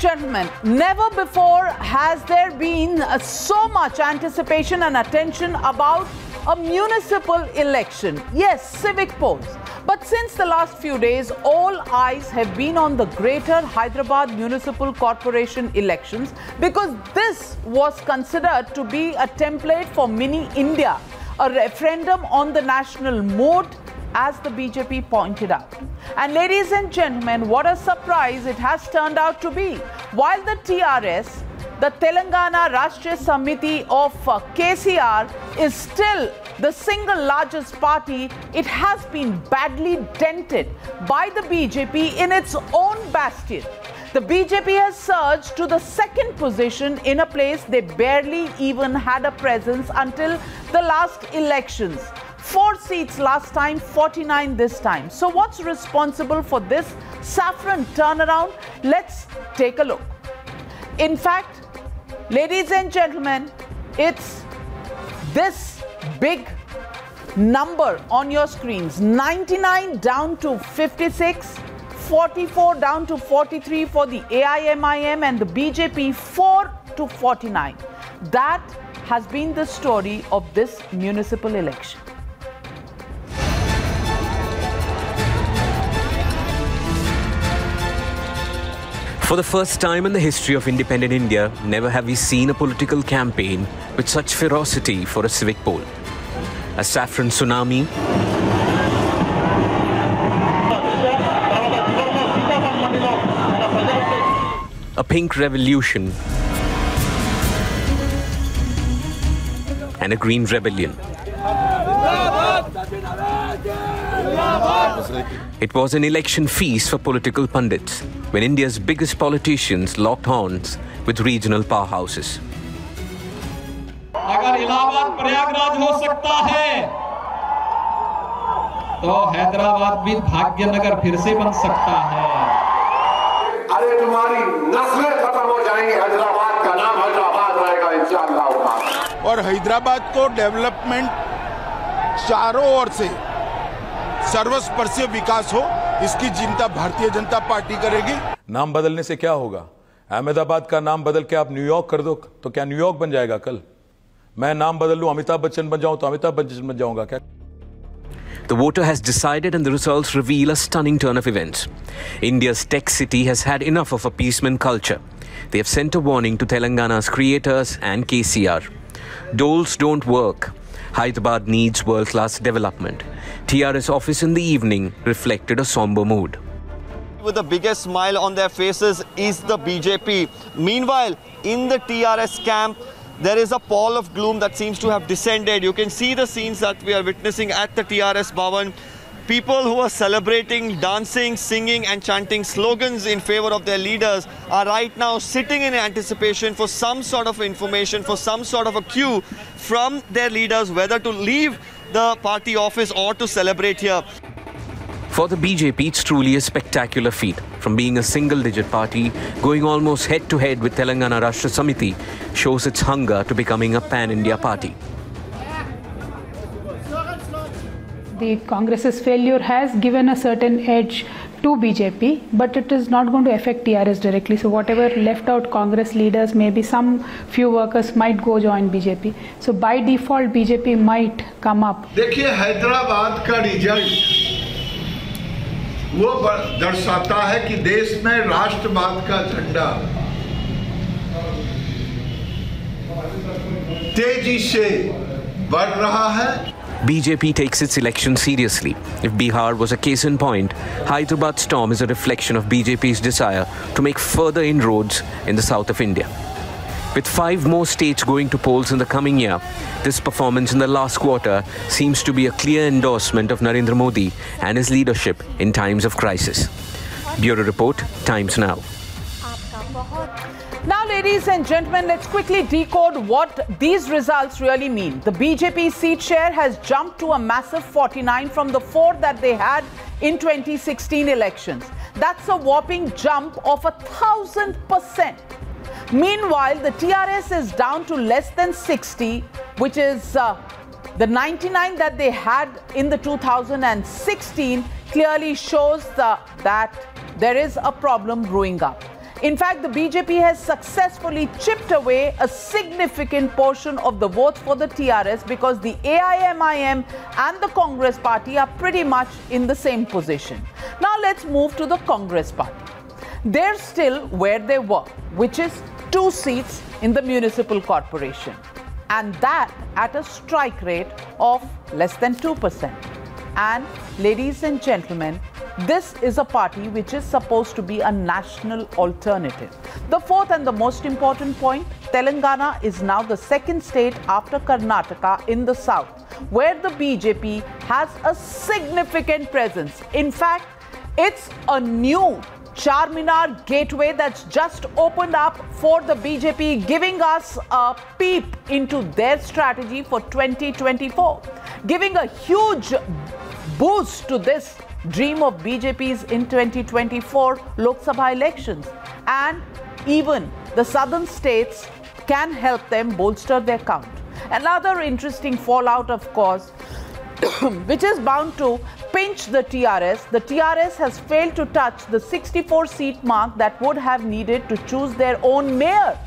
gentlemen, never before has there been so much anticipation and attention about a municipal election. Yes, civic polls. But since the last few days, all eyes have been on the Greater Hyderabad Municipal Corporation elections because this was considered to be a template for mini India, a referendum on the national mood, as the BJP pointed out. And ladies and gentlemen, what a surprise it has turned out to be. While the TRS, the Telangana Rashtriya Samiti of KCR, is still the single largest party, it has been badly dented by the BJP in its own bastion. The BJP has surged to the second position in a place they barely even had a presence until the last elections. 4 seats last time, 49 this time. So what's responsible for this saffron turnaround? Let's take a look. In fact, ladies and gentlemen, it's this big number on your screens. 99 down to 56, 44 down to 43 for the AIMIM, and the BJP 4 to 49. That has been the story of this municipal election. For the first time in the history of independent India, never have we seen a political campaign with such ferocity for a civic poll. A saffron tsunami, a pink revolution, and a green rebellion. It was an election feast for political pundits when India's biggest politicians locked horns with regional powerhouses. अगर इलाहाबाद प्रयागराज हो सकता है तो हैदराबाद भी भाग्यनगर फिर से बन सकता है। अरे तुम्हारी नस्लें खत्म हो जाएंगी, हैदराबाद का नाम हैदराबाद रहेगा इंशाअल्लाह। और हैदराबाद को डेवलपमेंट चारों ओर से सर्वस्पर्शी विकास हो, इसकी चिंता भारतीय जनता पार्टी करेगी। नाम बदलने से क्या होगा? अहमदाबाद का नाम बदल के आप न्यूयॉर्क कर दो तो क्या न्यूयॉर्क बन जाएगा कल? मैं नाम बदल लूं, अमिताभ बच्चन बन जाऊं तो अमिताभ बच्चन बन जाऊंगा क्या? The voter has decided and the results reveal a stunning turn of events. India's tech city has had enough of appeasement culture. They have sent a warning to Telangana's creators and KCR. Doles don't work. Hyderabad needs world-class development. TRS office in the evening reflected a somber mood. With the biggest smile on their faces is the BJP. Meanwhile, in the TRS camp, there is a pall of gloom that seems to have descended. You can see the scenes that we are witnessing at the TRS Bhavan. People who are celebrating, dancing, singing and chanting slogans in favor of their leaders are right now sitting in anticipation for some sort of information, for some sort of a cue from their leaders, whether to leave the party office or to celebrate here. For the BJP, it's truly a spectacular feat. From being a single-digit party, going almost head-to-head with Telangana Rashtriya Samiti shows its hunger to becoming a pan-India party. The Congress's failure has given a certain edge to BJP, but it is not going to affect TRS directly. So whatever left out Congress leaders, maybe some few workers might go join BJP. So by default, BJP might come up. देखिए हैदराबाद का result वो दर्शाता है कि देश में राष्ट्रवाद का झंडा तेजी से बढ़ रहा है. BJP takes its election seriously. If Bihar was a case in point, Hyderabad storm is a reflection of BJP's desire to make further inroads in the south of India. With 5 more states going to polls in the coming year, this performance in the last quarter seems to be a clear endorsement of Narendra Modi and his leadership in times of crisis. Bureau Report, Times Now. Now, ladies and gentlemen, let's quickly decode what these results really mean. The BJP seat share has jumped to a massive 49 from the 4 that they had in 2016 elections. That's a whopping jump of 1,000%. Meanwhile, the TRS is down to less than 60, which is the 99 that they had in the 2016 clearly shows that there is a problem brewing up. In fact, the BJP has successfully chipped away a significant portion of the votes for the TRS because the AIMIM and the Congress party are pretty much in the same position. Now let's move to the Congress party. They're still where they were, which is 2 seats in the municipal corporation, and that at a strike rate of less than 2%. And ladies and gentlemen, this is a party which is supposed to be a national alternative. The fourth and the most important point, Telangana is now the second state after Karnataka in the south, where the BJP has a significant presence. In fact, it's a new Charminar gateway that's just opened up for the BJP, giving us a peep into their strategy for 2024, giving a huge boost to this dream of BJP's in 2024 Lok Sabha elections. And even the southern states can help them bolster their count. Another interesting fallout, of course, which is bound to pinch the TRS. The TRS has failed to touch the 64-seat mark that would have needed to choose their own mayor.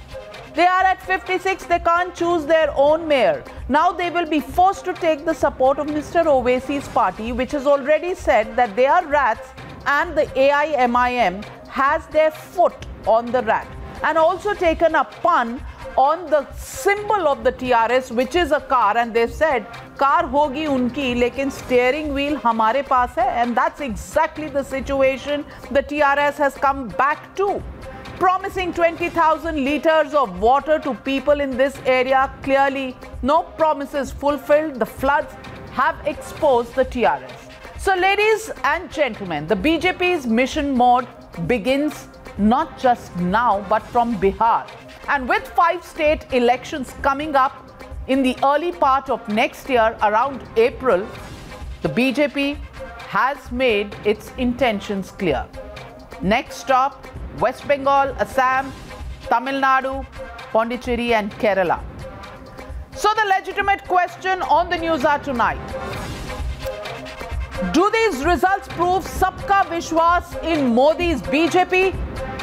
They are at 56, they can't choose their own mayor. Now they will be forced to take the support of Mr. Owaisi's party, which has already said that they are rats, and the AIMIM has their foot on the rat, and also taken a pun on the symbol of the TRS, which is a car, and they've said, car hogi unki, lekin steering wheel hamare paas hai. And that's exactly the situation the TRS has come back to. Promising 20,000 liters of water to people in this area, clearly no promises fulfilled. The floods have exposed the TRS. So ladies and gentlemen, the BJP's mission mode begins not just now, but from Bihar. And with 5 state elections coming up in the early part of next year, around April, the BJP has made its intentions clear. Next stop, West Bengal, Assam, Tamil Nadu, Pondicherry and Kerala. So the legitimate question on the news are tonight. Do these results prove Sabka Vishwas in Modi's BJP?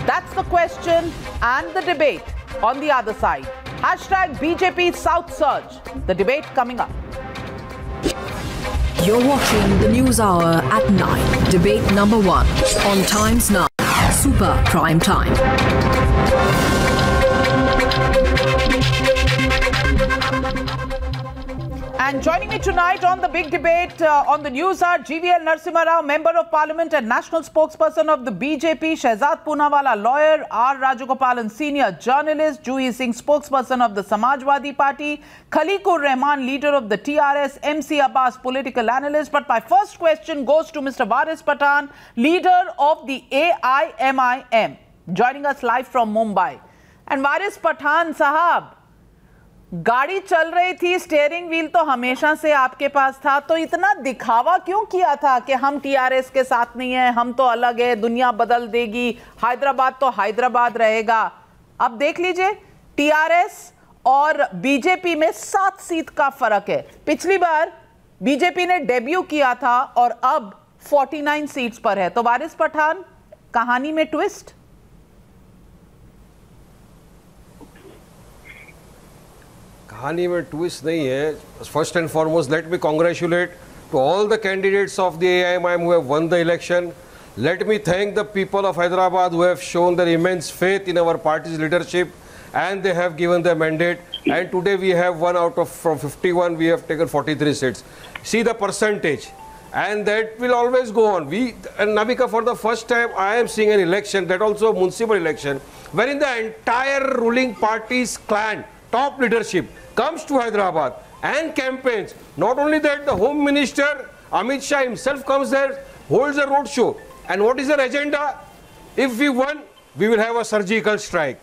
That's the question and the debate on the other side. Hashtag BJP South Surge. The debate coming up. You're watching the News Hour at 9. Debate number 1 on Times Now. Super Prime Time. And joining me tonight on the big debate on the news are GVL Narasimha Rao, Member of Parliament and National Spokesperson of the BJP, Shehzad Poonawala, lawyer, R. Rajagopalan, Senior Journalist, Juhi Singh, Spokesperson of the Samajwadi Party, Khaliqur Rahman, Leader of the TRS, MC Abbas, Political Analyst. But my first question goes to Mr. Waris Pathan, Leader of the AIMIM, joining us live from Mumbai. And Waris Pathan Sahab, गाड़ी चल रही थी, steering wheel तो हमेशा से आपके पास था, तो इतना दिखावा क्यों किया था कि हम टीआरएस के साथ नहीं है, हम तो अलग है, दुनिया बदल देगी, हैदराबाद तो हैदराबाद रहेगा। अब देख लीजिए, टीआरएस और बीजेपी में 7 सीट का फर्क है। पिछली बार बीजेपी ने डेब्यू किया था और अब 49 सीट्स पर है। तो वारिस पठान, कहानी में ट्विस्ट? कहानी में ट्विस्ट नहीं है. First and foremost, let me congratulate to all the candidates of the AIMIM who have won the election. Let me thank the people of Hyderabad who have shown their immense faith in our party's leadership, and they have given their mandate. And today we have from 51, we have taken 43 seats. See the percentage, and that will always go on. And Navika, for the first time, I am seeing an election, that also a municipal election, wherein the entire ruling party's clan, top leadership, comes to Hyderabad and campaigns. Not only that, the Home Minister Amit Shah himself comes there, holds a road show. And what is their agenda? If we won, we will have a surgical strike.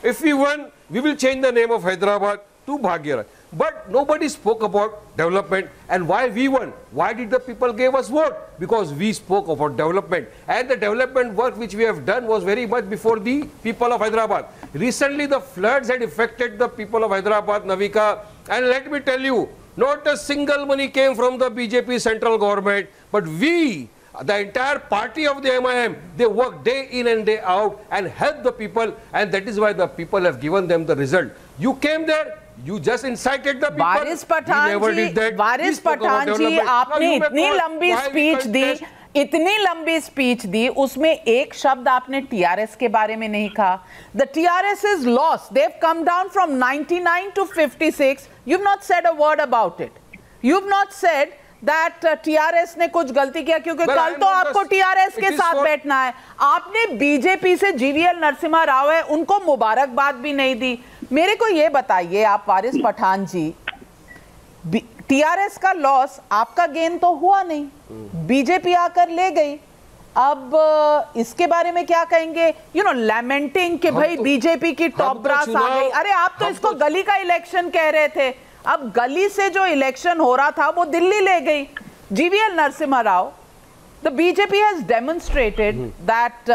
If we won, we will change the name of Hyderabad to Bhagyaraj. But nobody spoke about development and why we won. Why did the people give us vote? Because we spoke about development. And the development work which we have done was very much before the people of Hyderabad. Recently, the floods had affected the people of Hyderabad, Navika. And let me tell you, not a single money came from the BJP central government. But we, The entire party of the MIM, they work day in and day out and help the people, and that is why the people have given them the result. You came there, you just incited the people. वारिस पठान जी, आपने इतनी लंबी speech दी, इतनी लंबी speech दी, उसमें एक शब्द आपने TRS के बारे में नहीं कहा. The TRS is lost. They've come down from 99 to 56. You've not said a word about it. You've not said that TRS ने कुछ गलती किया, क्योंकि कल तो आपको TRS के साथ बैठना है. आपने बीजेपी से जीवीएल नरसिम्हा राव है, उनको मुबारकबाद भी नहीं दी. मेरे को ये बताइए आप वारिस पठान जी, टीआरएस का लॉस, आपका गेन तो हुआ नहीं, बीजेपी आकर ले गई. अब इसके बारे में क्या कहेंगे? लैमेंटिंग कि भाई बीजेपी की टॉप ब्रास आ गई. अरे आप तो इसको गली का इलेक्शन कह रहे थे. अब गली से जो इलेक्शन हो रहा था वो दिल्ली ले गई. GVL Narasimha Rao, the BJP has demonstrated that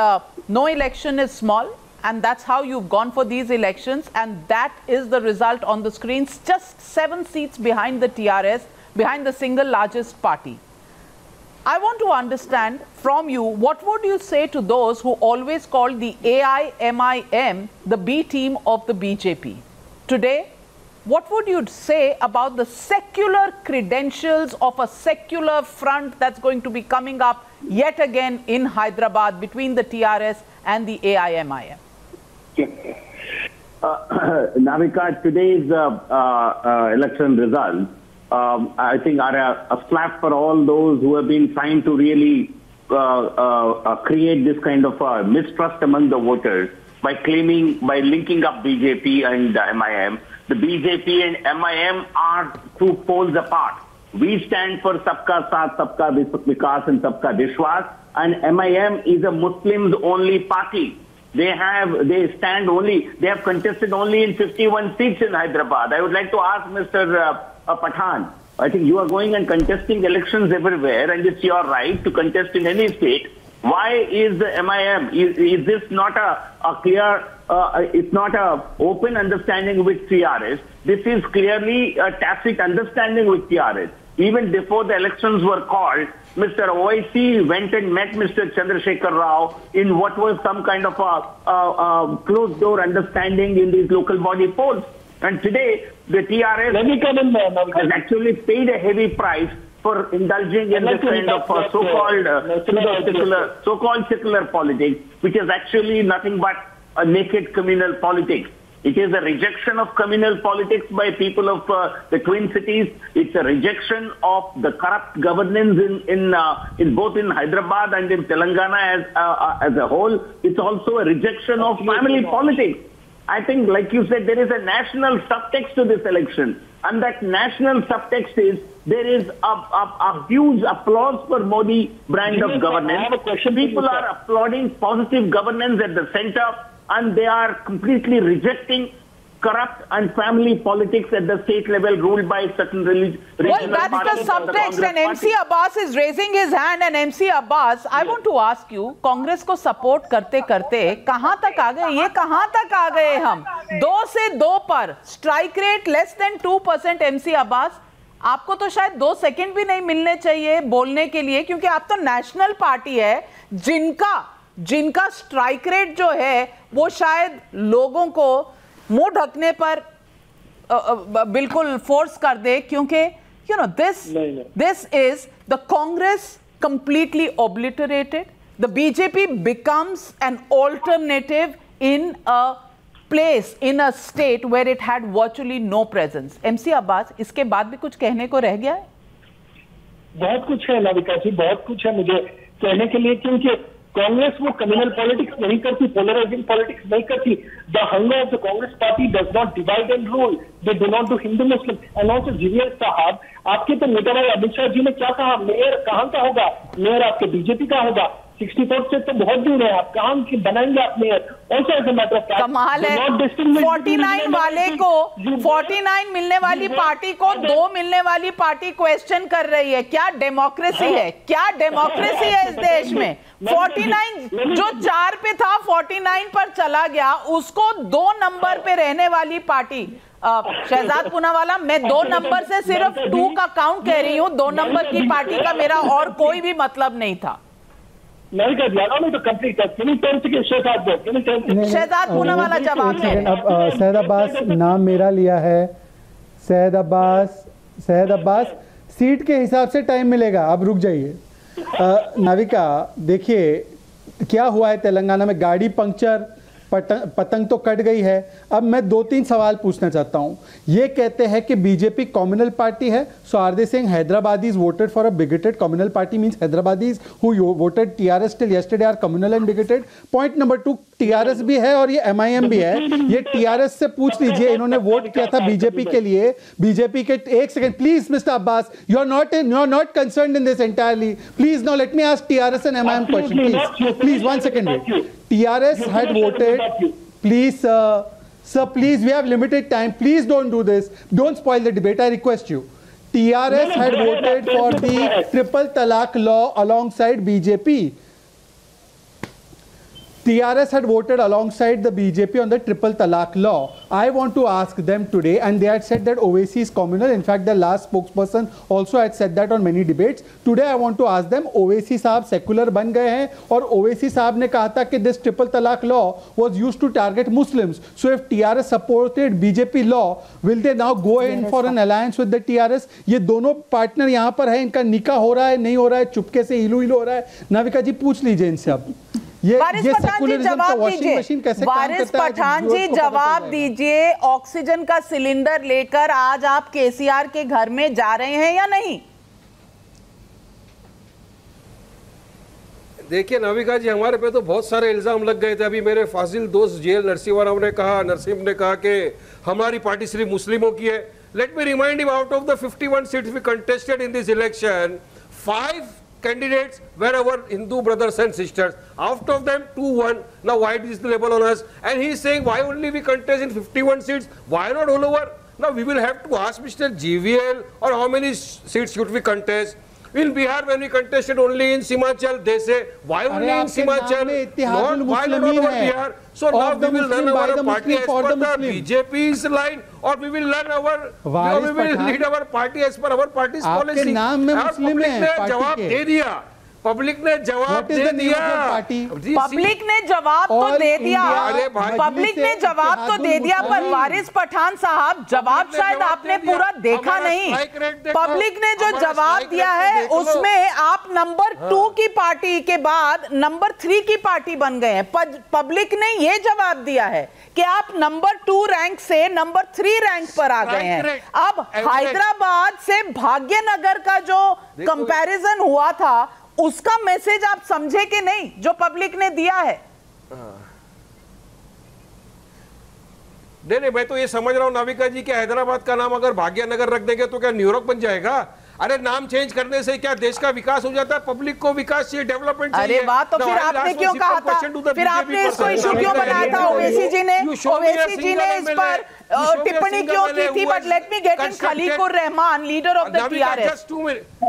no election is small, and that's how you've gone for these elections, and that is the result on the screens, just 7 seats behind the TRS, behind the single largest party. I want to understand from you, what would you say to those who always call the AIMIM the B team of the BJP? Today, what would you say about the secular credentials of a secular front that's going to be coming up yet again in Hyderabad between the TRS and the AIMIM? Navika, today's election results, I think are a slap for all those who have been trying to really create this kind of mistrust among the voters by linking up BJP and MIM. The BJP and MIM are 2 poles apart. We stand for Sabka Saath, Sabka Vikas and Sabka Vishwas, and MIM is a Muslims only party. They have contested only in 51 seats in Hyderabad. I would like to ask Mr. Pathan, I think you are going and contesting elections everywhere, and it's your right to contest in any state. Why is the MIM, is this not a clear, it's not a open understanding with TRS? This is clearly a tacit understanding with TRS. Even before the elections were called, Mr. OIC went and met Mr. Chandrasekhar Rao in what was some kind of a closed-door understanding in these local body polls. And today, the TRS has actually paid a heavy price for indulging in this kind of so-called secular politics, which is actually nothing but a naked communal politics. It is a rejection of communal politics by people of the Twin Cities. It's a rejection of the corrupt governance in both in Hyderabad and in Telangana as a whole. It's also a rejection of family politics. I think, like you said, there is a national subtext to this election, and that national subtext is there is a huge applause for Modi brand of governance. People are applauding positive governance at the center, and they are completely rejecting corrupt and family politics at the state level ruled by certain regional Well, that's the subtext, and MC Abbas is raising his hand. And MC Abbas, I want to ask you, Congress को support करते करते कहां तक आ गए? ये कहां तक आ गए हम? 2 से 2 पर strike rate less than 2%. MC Abbas, आपको तो शायद 2 सेकंड भी नहीं मिलने चाहिए बोलने के लिए, क्योंकि आप तो नेशनल पार्टी है जिनका स्ट्राइक रेट जो है वो शायद लोगों को मुंह ढकने पर बिल्कुल फोर्स कर दे, क्योंकि this is the Congress completely obliterated. The BJP becomes an alternative in a place, in a state where it had virtually no presence. MC Abbas, इसके बाद भी कुछ कहने को रह गया है? बहुत कुछ है नाविका जी, बहुत कुछ है मुझे कहने के लिए, क्योंकि कांग्रेस वो कम्युनल पॉलिटिक्स नहीं करती, पोलराइजिंग पॉलिटिक्स नहीं करती. The hunger of the Congress party does not divide and rule. They do not do Hindu Muslim. And also GVL साहब, आपके तो नेता भाई अमित शाह जी ने क्या कहा, मेयर कहां का होगा? मेयर आपके बीजेपी का होगा. 64 से तो बहुत दूर है, आप कहां की बनाएंगे आप mayor? Also as a matter of fact, कमाल है. 49 वाले को 49 मिलने वाली पार्टी को 2 मिलने वाली पार्टी क्वेश्चन कर रही है. क्या डेमोक्रेसी है? क्या डेमोक्रेसी है इस देश में? 49 जो 4 पे था 49 पर चला गया, उसको 2 नंबर पे रहने वाली पार्टी. शहजाद पूनावाला, मैं 2 नंबर से सिर्फ 2 का काउंट कह रही हूं. 2 नंबर की पार्टी का मेरा और कोई भी मतलब नहीं था. नाविका जी, allow me to complete that. Can you 10 seconds, Shahzad बोल, can you 10 seconds? Shahzad Poona वाला जवाब है। अब सैयद अब्बास नाम मेरा लिया है, सैयद अब्बास सीट के हिसाब से टाइम मिलेगा, अब रुक जाइए। नाविका देखिए क्या हुआ है तेलंगाना में, गाड़ी पंक्चर, पतंग तो कट गई है। अब मैं 2-3 सवाल पूछना चाहता हूं। ये कहते हैं कि बीजेपी कम्युनल पार्टी है, so are they saying Hyderabadis voted for a bigoted communal party, means Hyderabadis who voted TRS till yesterday are communal and bigoted. Point number 2, TRS भी है और ये एमआईएम भी है। ये टीआरएस से पूछ लीजिए, इन्होंने वोट किया था बीजेपी के लिए। बीजेपी के, एक second please mister Abbas, you are not concerned in this entirely, please now let me ask TRS and MIM question, please 1 second wait. TRS had voted, please sir please, we have limited time, please don't do this, don't spoil the debate, I request you. TRS had voted for the triple talaq law alongside BJP. TRS had voted alongside the BJP on the triple talaq law. I want to ask them today, and they had said that Owaisi is communal. In fact, the last spokesperson also had said that on many debates. Today, I want to ask them, Owaisi साहब secular बन गए हैं और Owaisi साहब ने कहा था कि this triple talaq law was used to target Muslims. So if TRS supported BJP law, will they now go in for an alliance with the TRS? ये दोनों पार्टनर यहाँ पर है, इनका निकाह हो रहा है, नहीं हो रहा है, चुपके से हिलू हो रहा है। नाविका जी पूछ लीजिए इनसे अब। वारिस पठान जी जवाब दीजिए, वारिस पठान जी जवाब दीजिए, ऑक्सीजन का सिलेंडर लेकर आज आप केसीआर के घर में जा रहे हैं या नहीं? देखिए नाविका जी, हमारे पे तो बहुत सारे इल्जाम लग गए थे। अभी मेरे फाजिल दोस्त जेएल नरसिंह ने कहा कि हमारी पार्टी सिर्फ मुस्लिमों की है। Let me remind him, out of the 51 seats we contested in this election, 5 candidates were our Hindu brothers and sisters. Out of them, 2 won. Now why is the label on us? And he is saying, why only we contest in 51 seats? Why not all over? Now we will have to ask Mr. GVL, or how many seats should we contest? In Bihar, when we contested only in Simachal, they say, why only in Simachal? Why not all over Bihar? So now we will run our party as per the BJP's line, or we will lead our party as per our party's policy. जवाब दे दिया, public ने जवाब दे दिया, public ने जवाब तो दे दिया, public ने जवाब तो दे दिया, पर वारिस पठान साहब जवाब शायद आपने पूरा देखा नहीं। पब्लिक ने जो जवाब दिया है उसमें आप नंबर 2 की पार्टी के बाद नंबर 3 की पार्टी बन गए हैं। पब्लिक ने ये जवाब दिया है कि आप नंबर 2 रैंक से नंबर 3 रैंक पर आ गए हैं। अब हैदराबाद से भाग्यनगर का जो कंपैरिजन हुआ था, उसका मैसेज आप समझे कि नहीं जो पब्लिक ने दिया है? नहीं, मैं तो ये समझ रहा हूं नाविका जी कि हैदराबाद का नाम अगर भाग्यनगर रख देंगे तो क्या न्यूयॉर्क बन जाएगा? अरे नाम चेंज करने से क्या देश का विकास हो जाता है? पब्लिक को विकास चाहिए, डेवलपमेंट चाहिए। अरे बात तो फिर आपने क्यों कहा था, फिर आपने इसको इशू क्यों बनाया था? ओवैसी जी ने इस पर टिप्पणी क्यों की थी? But let me get in Khaliqur Rahman, leader of the TRS.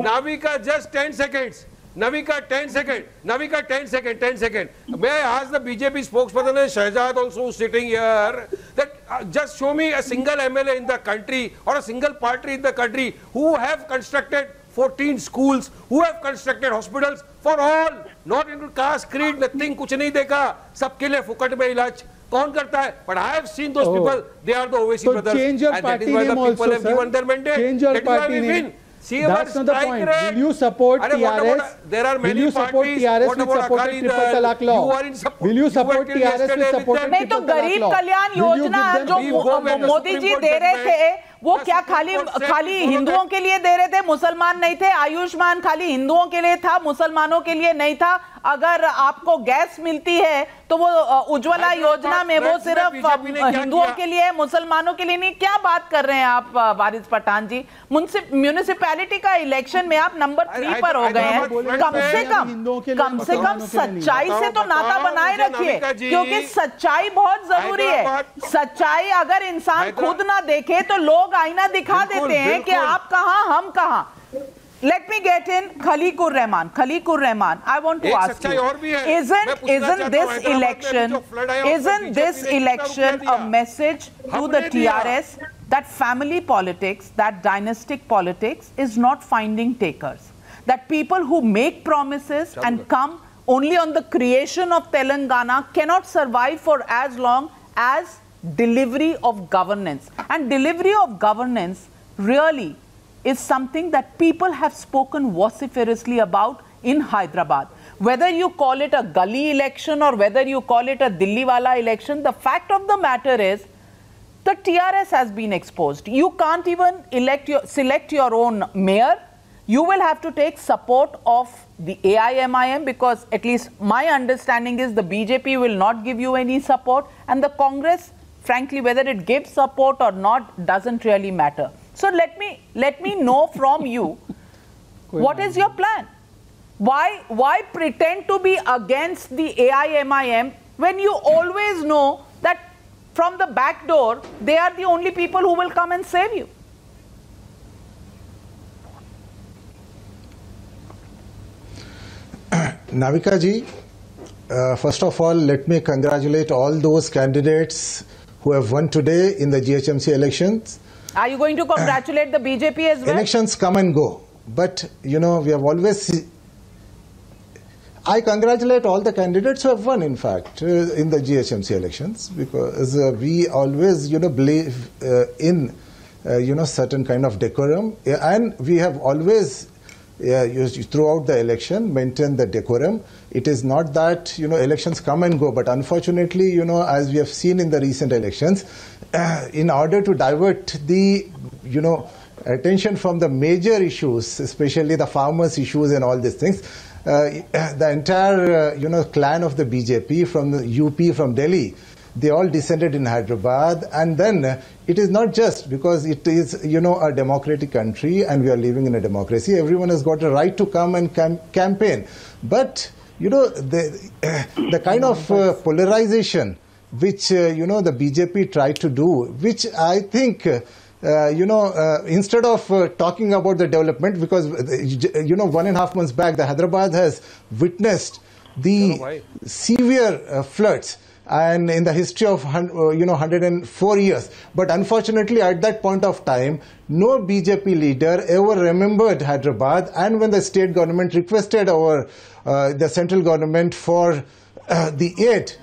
Navika just 10 seconds. Navika, 10 seconds. May I ask the BJP spokesperson and Shahzad also sitting here that just show me a single MLA in the country or a single party in the country who have constructed 14 schools, who have constructed hospitals for all, not into caste, creed, nothing, कुछ नहीं देखा, सबके लिए फुकट में इलाज कौन करता है? But I have seen those people, they are the Owaisi brothers, change your and that party is why the name people also, have given their mandate. Change your that is why party we name. win. See, that's not the point. Will you support TRS? There are many will you support parties. TRS with supported triple talaq law? Will you support TRS with supported नहीं तो गरीब कल्याण योजना जो मोदी जी दे रहे थे वो क्या खाली हिंदुओं के लिए दे रहे थे, मुसलमान नहीं थे? आयुष्मान खाली हिंदुओं के लिए था, मुसलमानों के लिए नहीं था। अगर आपको गैस मिलती है तो वो उज्ज्वला योजना में वो सिर्फ हिंदुओं के लिए, मुसलमानों के लिए नहीं। क्या बात कर रहे हैं आप वारिस पठान जी? म्यूनिसिपैलिटी का इलेक्शन में आप नंबर 3 पर हो गए हैं। कम से कम सच्चाई से तो नाता बनाए रखिए, क्योंकि सच्चाई बहुत जरूरी है। सच्चाई अगर इंसान खुद ना देखे तो लोग आईना दिखा देते हैं कि आप कहां हम कहां। Let me get in Khalikur Rahman. I want to ask you, isn't this election a message to the TRS that family politics, that dynastic politics is not finding takers? That people who make promises and come only on the creation of Telangana cannot survive for as long as delivery of governance. And delivery of governance really is something that people have spoken vociferously about in Hyderabad. Whether you call it a gully election or whether you call it a Dilliwala election, the fact of the matter is the TRS has been exposed. You can't even select your own mayor. You will have to take support of the AIMIM, because at least my understanding is the BJP will not give you any support, and the Congress, frankly, whether it gives support or not doesn't really matter. So let me know from you, what is your plan? Why pretend to be against the AIMIM when you always know that from the back door they are the only people who will come and save you? Navika ji, first of all, let me congratulate all those candidates who have won today in the GHMC elections. Are you going to congratulate the BJP as well? Elections come and go, but you know, we have always... I congratulate all the candidates who have won, in fact, in the GHMC elections, because we always, you know, believe in, you know, certain kind of decorum, and we have always throughout the election maintain the decorum. It is not that, you know, elections come and go, but unfortunately, you know, as we have seen in the recent elections, in order to divert the, you know, attention from the major issues, especially the farmers' issues and all these things, the entire, you know, clan of the BJP from the UP, from Delhi, they all descended in Hyderabad. And then it is not just because it is, you know, a democratic country and we are living in a democracy. Everyone has got a right to come and campaign. But, you know, the kind of polarization which, you know, the BJP tried to do, which I think... you know, instead of talking about the development, because, you know, 1.5 months back, the Hyderabad has witnessed the severe floods and in the history of, you know, 104 years. But unfortunately, at that point of time, no BJP leader ever remembered Hyderabad. And when the state government requested the central government for the aid,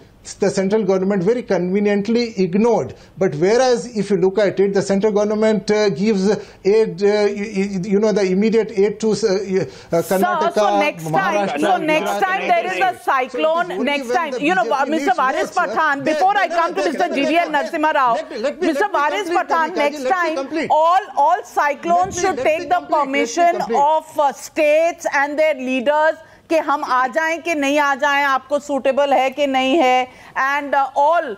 the central government very conveniently ignored. But whereas if you look at it, the central government gives aid, you know, the immediate aid to Karnataka, so next time there is a cyclone, next time, you know, Mr. Waris Pathan, before I come to Mr. GVL Narasimha Rao, Mr. Waris Pathan, next time, all cyclones should take the permission of states and their leaders कि हम आ जाएं कि नहीं आ जाएं, आपको suitable है कि नहीं है, and all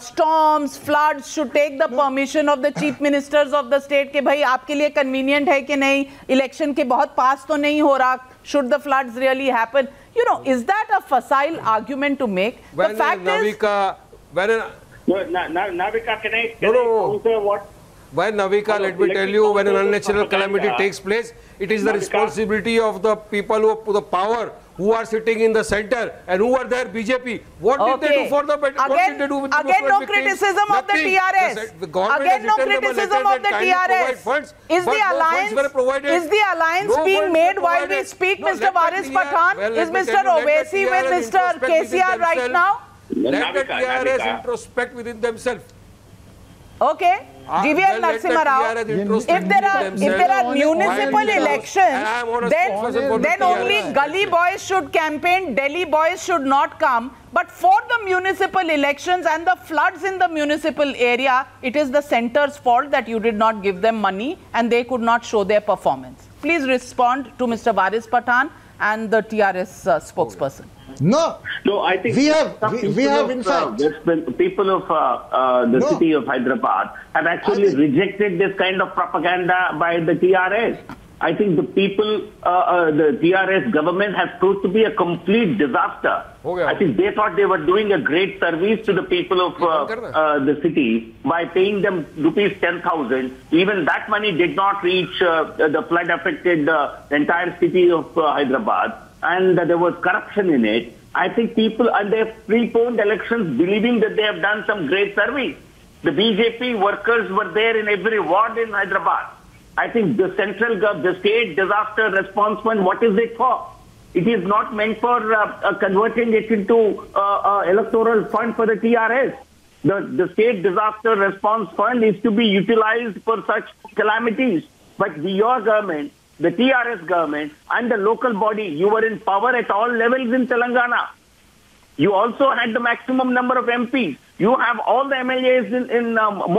storms, floods should take the permission of the chief ministers of the state कि भाई आपके लिए convenient है कि नहीं, election के बहुत पास तो नहीं हो रहा, should the floods really happen? You know, is that a facile argument to make? The fact Navika, Navika, can I counter what? Well, Navika, let me tell you, when an unnatural calamity takes place, it is the responsibility of the people who have the power, who are sitting in the center and who are there, BJP. What did they do for the better? Again, no criticism of the TRS. Again, no criticism of the TRS. Is the alliance being made while we speak, Mr. Waris Pathan? Is Mr. Owaisi with Mr. KCR right now? Let the TRS introspect within themselves. Okay. GVL Narasimha Rao, if there are municipal elections, then only gully boys should campaign, Delhi boys should not come. But for the municipal elections and the floods in the municipal area, it is the centre's fault that you did not give them money and they could not show their performance. Please respond to Mr. Waris Pathan and the TRS spokesperson. No, I think we have in fact people of the city of Hyderabad have actually rejected this kind of propaganda by the TRS. I think the people, the TRS government has proved to be a complete disaster. I think they thought they were doing a great service to the people of the city by paying them rupees 10,000. Even that money did not reach the flood-affected entire city of Hyderabad. And there was corruption in it. I think people, and they have preponed elections believing that they have done some great service. The BJP workers were there in every ward in Hyderabad. I think the the state disaster response fund, what is it for? It is not meant for converting it into electoral fund for the TRS. The State Disaster Response Fund is to be utilized for such calamities. But your government, the TRS government, and the local body, you were in power at all levels in Telangana. You also had the maximum number of MPs. You have all the MLAs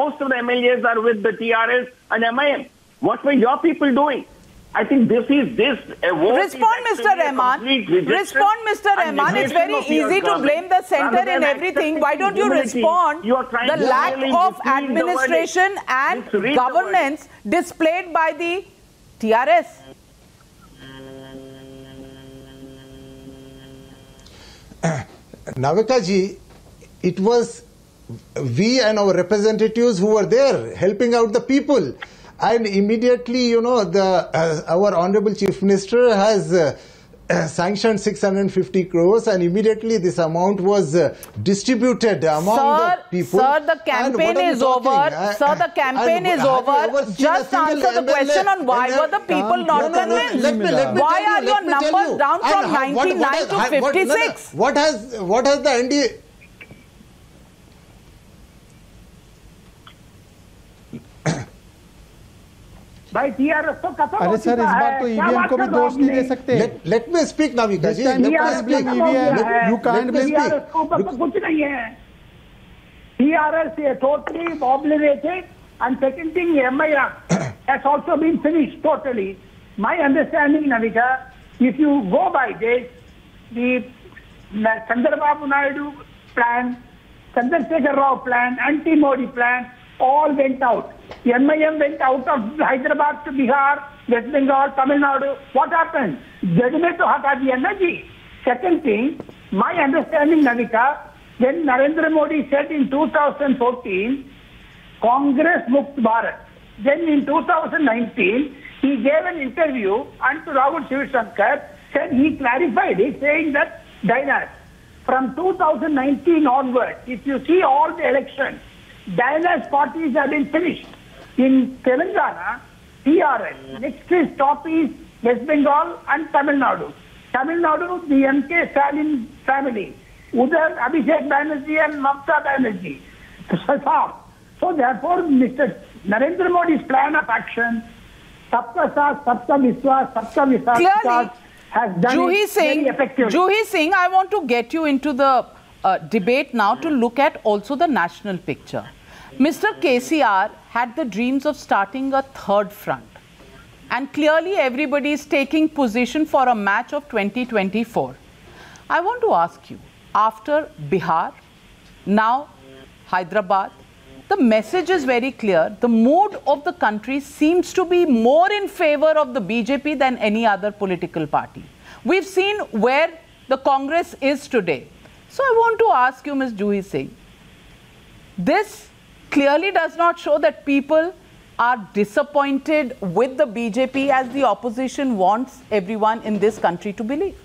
most of the MLAs are with the TRS and MIM. What were your people doing? I think Respond, Mr. Rahman. Respond, Mr. Rahman. It's very easy to blame the center in everything. Why don't you respond? The lack of administration and governance displayed by the TRS. Navika ji, it was we and our representatives who were there helping out the people. And immediately, you know, our Honorable Chief Minister has sanctioned 650 crores and immediately this amount was distributed among the people. Sir, the campaign is over. Sir, the campaign is over. Just answer the question on why were the people not convinced? Why are your numbers down from 99 to 56? What has the NDA... भाई TRS तो खत्म हो अरे sir, इस बार तो EVM को भी दोष नहीं दे सकते. Let me speak, Navika ji. You can't blame EVM. You can't blame TRS को कुछ नहीं है. TRS is totally obliterated, and second thing, MIR has also been finished totally. My understanding, Navika, if you go by this, the Chandrababu Naidu plan, Chandrasekhar Rao plan, anti-Modi plan, all went out. MIM went out of Hyderabad to Bihar, West Bengal, Tamil Nadu. What happened? Judgment to hata diya na ji. Second thing, my understanding, Navika, when Narendra Modi said in 2014, Congress Mukt Bharat. Then in 2019, he gave an interview and to Rahul Shivasankar said he clarified it, saying that Dinas, from 2019 onwards, if you see all the elections, Dinas parties have been finished. In Telangana, TRS. Next is top is West Bengal and Tamil Nadu. Tamil Nadu, the MK Stalin family. Udhar Abhishek Banerjee and Mamta Banerjee. So therefore, Mr. Narendra Modi's plan of action, Sabka Saath, Sabka Vishwas, Sabka Vikas, has done it very effectively. Juhi Singh, I want to get you into the debate now to look at also the national picture. Mr. KCR had the dreams of starting a third front. And clearly everybody is taking position for a match of 2024. I want to ask you, after Bihar, now Hyderabad, the message is very clear. The mood of the country seems to be more in favor of the BJP than any other political party. We've seen where the Congress is today. So I want to ask you, Ms. Juhi Singh, this clearly does not show that people are disappointed with the BJP as the opposition wants everyone in this country to believe.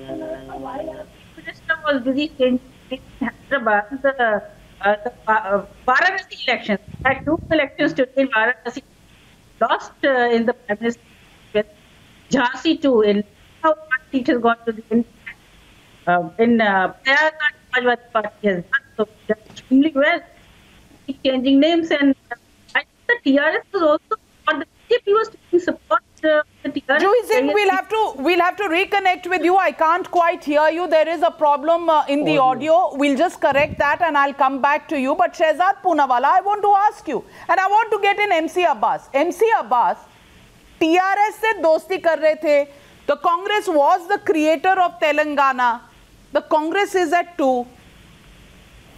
The minister was busy in Hyderabad, the Varanasi elections. I had 2 elections today in Varanasi. Lost in the Prime Minister with Jhansi too. In how party has gone to the in Prayagraj, Samajwadi Party has done so extremely well. Keep changing names, and I think the TRS was also, or the BJP was taking support. The TRS. Juhi Singh, we'll have to reconnect with you. I can't quite hear you. There is a problem in the audio. We'll just correct that, and I'll come back to you. But Shehzad Poonawalla, I want to ask you, and I want to get in MC Abbas. MC Abbas, TRS se dosti kar rahe the. The Congress was the creator of Telangana. The Congress is at 2.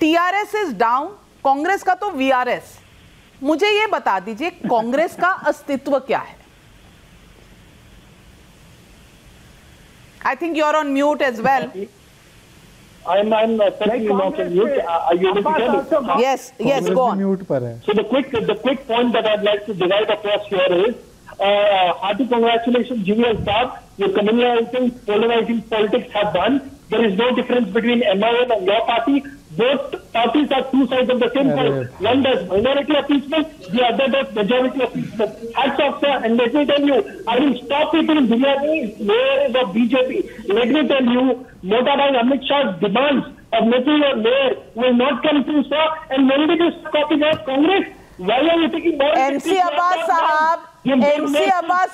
TRS is down. Congress का तो VRS. मुझे ये बता दीजिए कांग्रेस का अस्तित्व क्या है? I think you're on mute as well. I'm certainly not on mute. Are you able to hear me? Yes, go on. So the quick point that I'd like to derive across here is, hearty congratulations, GVL Saab. Your polarizing politics have done. There is no difference between MIM and your party. both parties are two sides of the same coin. One does minority appeasement, the other does majority appeasement. Hats off, sir. And let me tell you, I will stop eating biryani layers of BJP. Let me tell you, Mota Bhai Amit Shah's demands of making your mayor will not come true, sir. And when did you stop copying out Congress? Why are you taking more? MC Abbas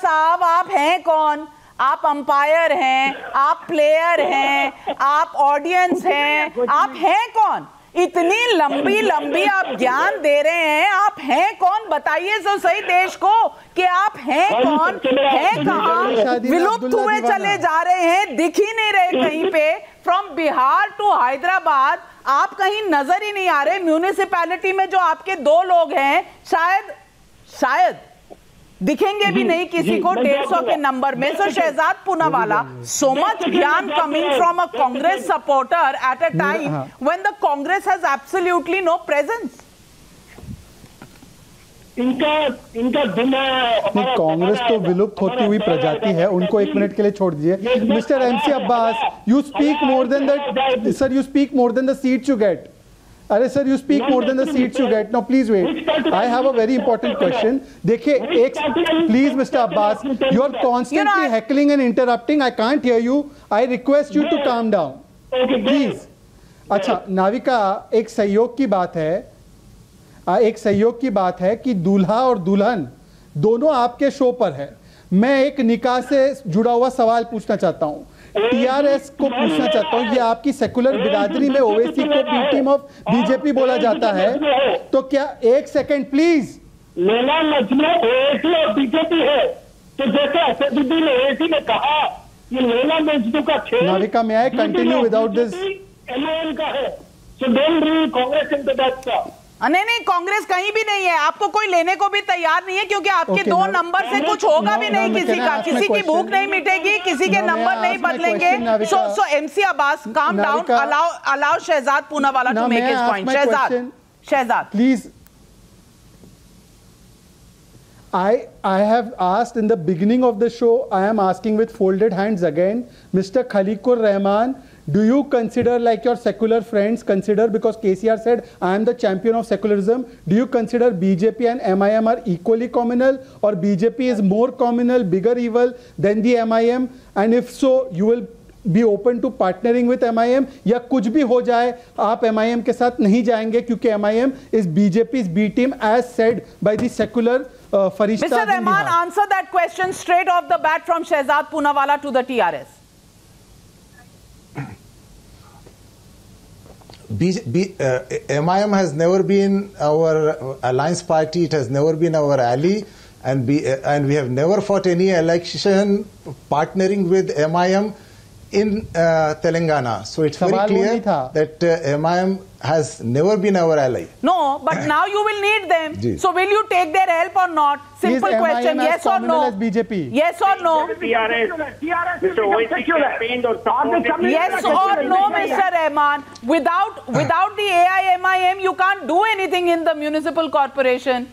साहब, आप हैं कौन? आप umpire हैं, आप player हैं, आप audience हैं, आप हैं कौन? इतनी लंबी आप ज्ञान दे रहे हैं, आप हैं कौन? बताइए तो सही देश को कि आप हैं कौन, हैं कहां? विलुप्त हुए चले जा रहे हैं, दिख ही नहीं रहे कहीं पे। फ्रॉम बिहार टू हैदराबाद आप कहीं नजर ही नहीं आ रहे। म्यूनिसिपैलिटी में जो आपके 2 लोग हैं शायद दिखेंगे भी नहीं किसी को 150 के नंबर में। सो शहजाद पूनावाला, so much ज्ञान coming from a Congress supporter at a time when the Congress has absolutely no presence. इनका कांग्रेस तो विलुप्त होती हुई प्रजाति है, उनको 1 मिनट के लिए छोड़ दीजिए। Mister MC Abbas, you speak more than the sir, you speak more than the seats you get. अरे sir, you speak more than the seats you get. Now please wait. I have a very important question. देखिए, please Mr. Abbas, you are constantly heckling and interrupting. I can't hear you. I request you to calm down. Please. अच्छा, नाविका, एक सहयोग की बात है कि दूल्हा और दुल्हन दोनों आपके शो पर है। मैं एक निकाह से जुड़ा हुआ सवाल पूछना चाहता हूँ, टीआरएस को पूछना चाहता हूँ। ये आपकी सेकुलर बिरादरी में ओवैसी को बी टीम ऑफ बीजेपी बोला जाता है, तो क्या 1 सेकंड प्लीज। लैला मजनू ओवैसी और बीजेपी है, तो जैसे असदुद्दीन ओवैसी ने कहा ये लैला मजनू का खेल, नाविका में आए कंटिन्यू विदाउट दिस, एमआईएम का है। So don't bring Congress into that stuff. नहीं, कांग्रेस कहीं भी नहीं है, आपको कोई लेने को भी तैयार नहीं है, क्योंकि आपके 2 नंबर से कुछ होगा भी नहीं किसी का, किसी की भूख नहीं मिटेगी, किसी के नंबर नहीं बदलेंगे। सो MC Abbas, calm down, allow Shehzad Poonawala to make his point. Shehzad, please. I have asked in the beginning of the show, I am asking with folded hands again, Mr. Khaliqur Rahman, do you consider, like your secular friends consider, because KCR said I am the champion of secularism, do you consider BJP and MIM are equally communal, or BJP is more communal, bigger evil than the MIM? And if so, you will be open to partnering with MIM, या कुछ भी हो जाए आप MIM के साथ नहीं जाएंगे, क्योंकि MIM is BJP's B team as said by the secular Farishta. Mr. Rahman, answer that question straight off the bat from Shehzad Poonawala to the TRS. MIM has never been our alliance party, it has never been our ally, and we have never fought any election partnering with MIM in Telangana. So it's very clear that MIM has never been our ally. No, but now you will need them. So will you take their help or not? Simple question, yes or no? As BJP? Yes or no? Yes or no, Mr. Rahman? Without the AIMIM, you can't do anything in the municipal corporation.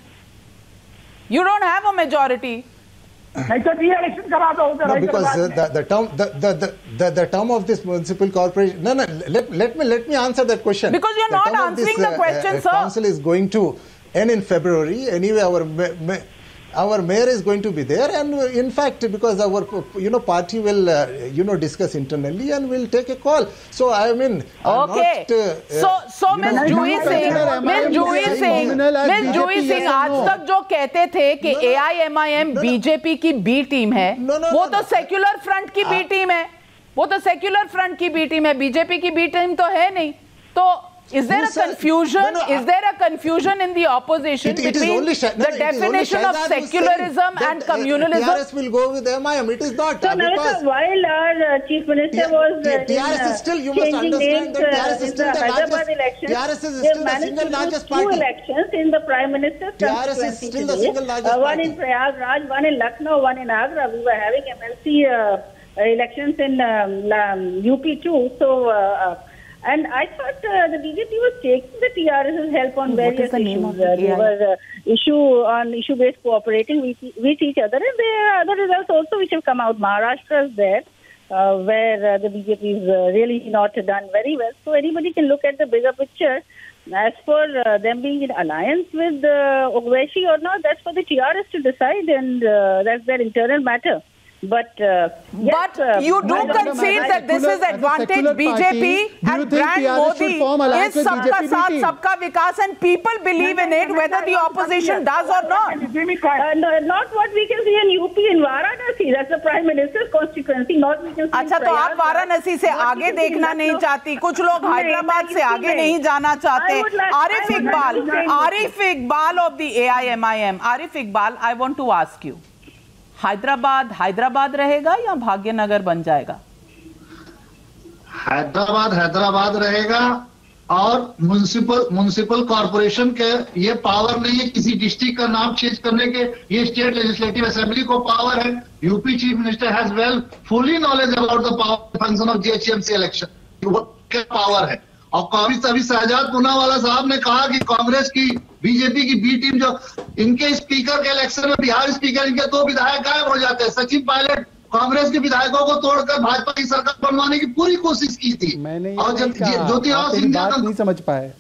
You don't have a majority. No, because the term of this municipal corporation. No, let me answer that question. Because you're not answering the question, sir. Council is going to end in February. Anyway, our mayor is going to be there, and in fact, because our party will discuss internally and will take a call. So I mean, okay. So Ms. Juhi Singh आज तक जो कहते थे कि AIMIM BJP की B team है, वो तो सेक्युलर फ्रंट की B टीम है, वो तो सेक्युलर फ्रंट की B टीम है, बीजेपी की B टीम तो है नहीं। तो is there a confusion? Is there a confusion in the opposition between the definition of secularism and communalism? TRS will go with MIM. It is not. So while our chief minister was TRS is still, you must understand that TRS is still the Hyderabad elections, TRS is still the single largest party. 2 elections in the prime minister's TRS is still the single largest one party. in Prayagraj, one in Lucknow, one in Agra. We were having MLC elections in UP too. So. And I thought the BJP was taking the TRS's help on various issues. There was issue-based cooperating with each other, and there are other results also which have come out. Maharashtra is there. where the BJP is really not done very well. So anybody can look at the bigger picture. As for them being in alliance with Owaisi or not, that's for the TRS to decide, and that's their internal matter. But you do concede that this is advantage BJP and brand Modi is Sabka Saath, Sabka Vikas, and people believe in it whether the opposition does or not. Not what we can see in UP in Varanasi. That's the Prime Minister's constituency. Not we can see. अच्छा, तो आप वाराणसी से आगे देखना नहीं चाहती, कुछ लोग हैदराबाद से आगे नहीं जाना चाहते. Arif Iqbal of the AIMIM. Arif Iqbal, I want to ask you. Hyderabad रहेगा या भाग्यनगर बन जाएगा? हैदराबाद रहेगा, और म्युनिसिपल कॉर्पोरेशन के ये पावर नहीं है किसी डिस्ट्रिक्ट का नाम चेंज करने के. ये स्टेट लेजिस्लेटिव असेंबली को पावर है. UP chief minister has fully knowledge about the power function of GHMC election. क्या पावर है. और कांग्रेस अभी शहजाद पूनावाला साहब ने कहा कि कांग्रेस की बीजेपी की बी टीम जो इनके स्पीकर के इलेक्शन में बिहार स्पीकर इनके 2 विधायक गायब हो जाते हैं. सचिन पायलट कांग्रेस के विधायकों को तोड़कर भाजपा की सरकार बनवाने की पूरी कोशिश की थी. और जब ज्योतिराव सिंधिया नहीं समझ पाए.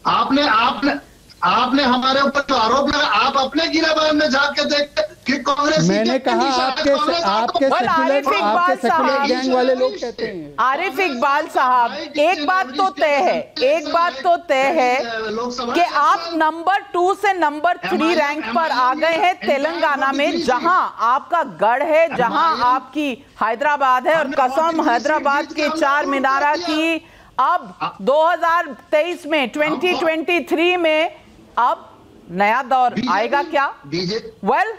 आपने हमारे ऊपर जो आरोप लगा, आप अपने गिरेबान में जाके देखते कि कांग्रेस. मैंने कहा आपके सेकुलर गैंग वाले लोग कहते हैं. आरिफ इकबाल साहब, एक बात तो तय है कि आप नंबर 2 से नंबर 3 रैंक पर आ गए हैं तेलंगाना में, जहां आपका गढ़ है, जहां आपकी हैदराबाद है, और कसम हैदराबाद के 4 मीनारा की. अब 2023 में 2023 में अब नया दौर आएगा क्या? Well,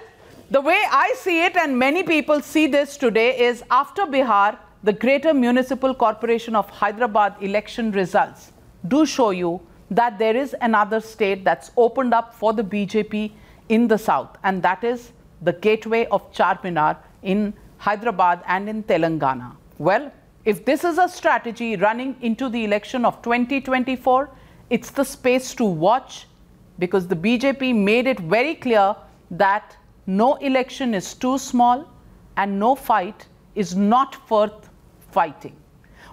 the way I see it, and many people see this today, is after Bihar, the Greater Municipal Corporation of Hyderabad election results do show you that there is another state that's opened up for the BJP in the south, and that is the gateway of Charminar in Hyderabad and in Telangana. Well, if this is a strategy running into the election of 2024, it's the space to watch, because the BJP made it very clear that no election is too small and no fight is not worth fighting.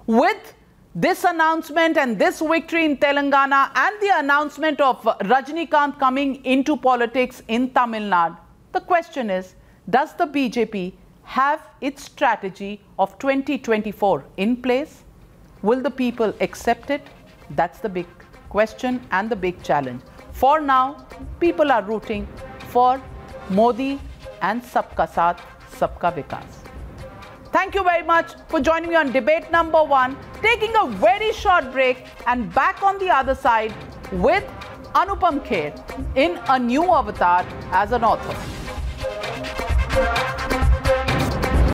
With this announcement and this victory in Telangana and the announcement of Rajinikanth coming into politics in Tamil Nadu, the question is, does the BJP have its strategy of 2024 in place? Will the people accept it? That's the big question and the big challenge. For now, people are rooting for Modi and Sabka Saath, Sabka Vikas. Thank you very much for joining me on debate number 1. Taking a very short break and back on the other side with Anupam Kher in a new avatar as an author.